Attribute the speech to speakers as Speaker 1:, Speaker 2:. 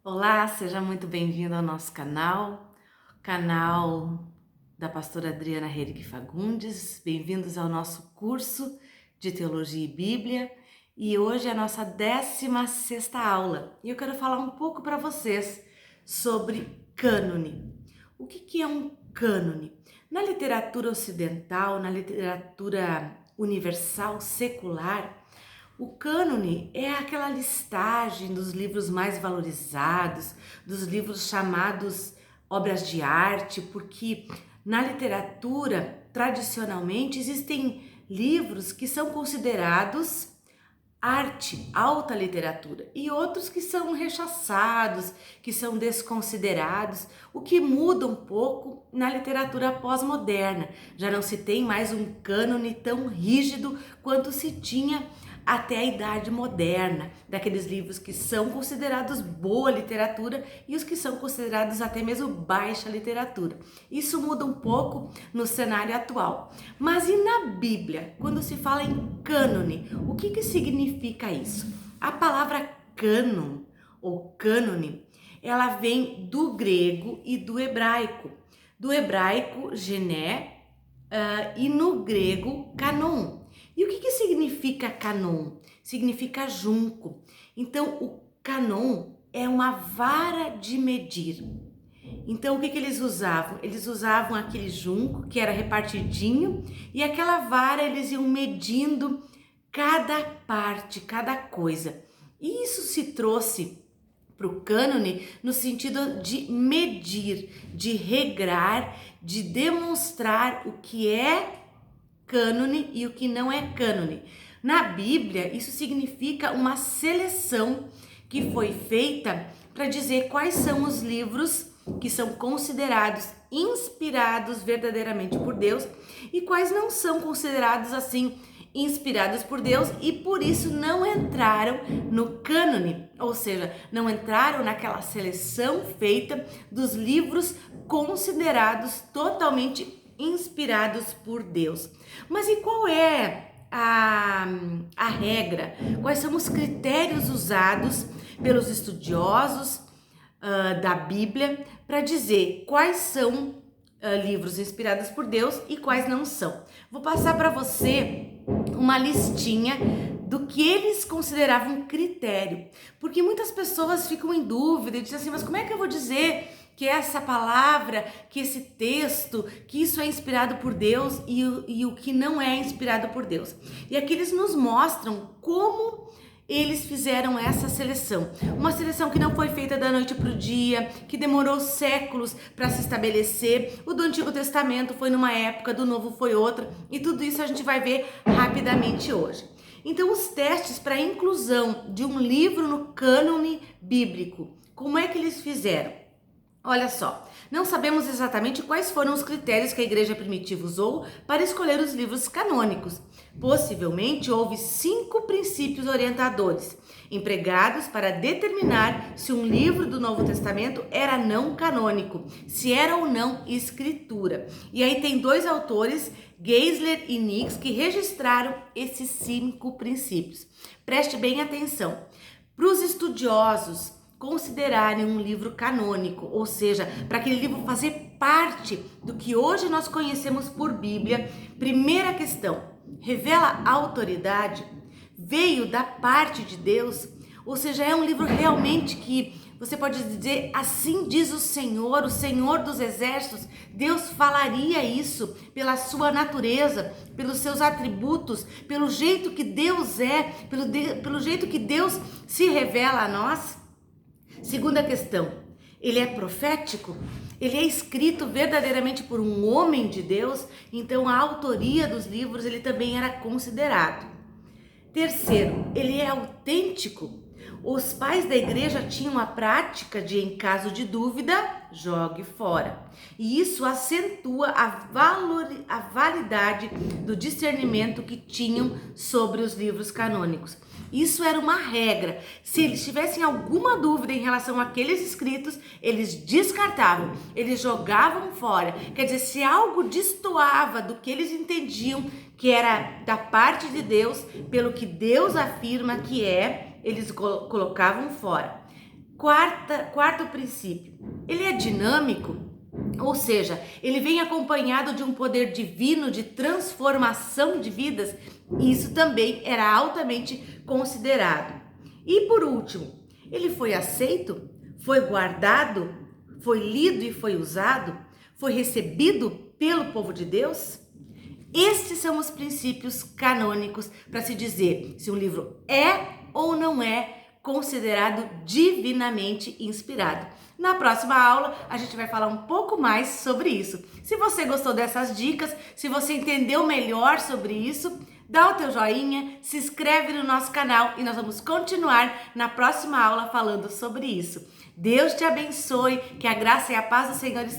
Speaker 1: Olá, seja muito bem-vindo ao nosso canal da pastora Adriana Henrique Fagundes. Bem-vindos ao nosso curso de Teologia e Bíblia. E hoje é a nossa 16ª aula. E eu quero falar um pouco para vocês sobre cânone. O que é um cânone? Na literatura ocidental, na literatura universal secular, o cânone é aquela listagem dos livros mais valorizados, dos livros chamados obras de arte, porque na literatura, tradicionalmente, existem livros que são considerados arte, alta literatura, e outros que são rechaçados, que são desconsiderados, o que muda um pouco na literatura pós-moderna. Já não se tem mais um cânone tão rígido quanto se tinha até a Idade Moderna, daqueles livros que são considerados boa literatura e os que são considerados até mesmo baixa literatura. Isso muda um pouco no cenário atual. Mas e na Bíblia, quando se fala em cânone, o que significa isso? A palavra cânon ou cânone, ela vem do grego e do hebraico. Do hebraico, gené, e no grego, canon. E o que significa canon? Significa junco. Então, o canon é uma vara de medir. Então, o que eles usavam? Eles usavam aquele junco que era repartidinho e aquela vara eles iam medindo cada parte, cada coisa. E isso se trouxe para o cânone no sentido de medir, de regrar, de demonstrar o que é cânone e o que não é cânone. Na Bíblia, isso significa uma seleção que foi feita para dizer quais são os livros que são considerados inspirados verdadeiramente por Deus e quais não são considerados assim inspirados por Deus e por isso não entraram no cânone, ou seja, não entraram naquela seleção feita dos livros considerados totalmente inspirados por Deus. Mas e qual é a regra? Quais são os critérios usados pelos estudiosos da Bíblia para dizer quais são livros inspirados por Deus e quais não são? Vou passar para você uma listinha do que eles consideravam critério, porque muitas pessoas ficam em dúvida e dizem assim, mas como é que eu vou dizer que essa palavra, que esse texto, que isso é inspirado por Deus e o que não é inspirado por Deus? E aqui eles nos mostram como eles fizeram essa seleção. Uma seleção que não foi feita da noite para o dia, que demorou séculos para se estabelecer. O do Antigo Testamento foi numa época, do Novo foi outra, e tudo isso a gente vai ver rapidamente hoje. Então, os testes para a inclusão de um livro no cânone bíblico, como é que eles fizeram? Olha só, não sabemos exatamente quais foram os critérios que a igreja primitiva usou para escolher os livros canônicos. Possivelmente houve 5 princípios orientadores, empregados para determinar se um livro do Novo Testamento era não canônico, se era ou não escritura. E aí tem 2 autores, Geisler e Nix, que registraram esses 5 princípios. Preste bem atenção. Para os estudiosos considerarem um livro canônico, ou seja, para aquele livro fazer parte do que hoje nós conhecemos por Bíblia, primeira questão, revela autoridade? Veio da parte de Deus? Ou seja, é um livro realmente que você pode dizer, assim diz o Senhor dos exércitos? Deus falaria isso pela sua natureza, pelos seus atributos, pelo jeito que Deus é, pelo jeito que Deus se revela a nós? Segunda questão, ele é profético? Ele é escrito verdadeiramente por um homem de Deus? Então a autoria dos livros ele também era considerado. Terceiro, ele é autêntico? Os pais da igreja tinham a prática de, em caso de dúvida, jogue fora. E isso acentua a validade do discernimento que tinham sobre os livros canônicos. Isso era uma regra. Se eles tivessem alguma dúvida em relação àqueles escritos, eles descartavam, eles jogavam fora. Quer dizer, se algo destoava do que eles entendiam que era da parte de Deus, pelo que Deus afirma que é, eles colocavam fora. Quarto princípio, ele é dinâmico, ou seja, ele vem acompanhado de um poder divino de transformação de vidas, e isso também era altamente considerado. E por último, ele foi aceito, foi guardado, foi lido e foi usado, foi recebido pelo povo de Deus? Estes são os princípios canônicos para se dizer se um livro é ou não é considerado divinamente inspirado. Na próxima aula, a gente vai falar um pouco mais sobre isso. Se você gostou dessas dicas, se você entendeu melhor sobre isso, dá o teu joinha, se inscreve no nosso canal e nós vamos continuar na próxima aula falando sobre isso. Deus te abençoe, que a graça e a paz do Senhor estejam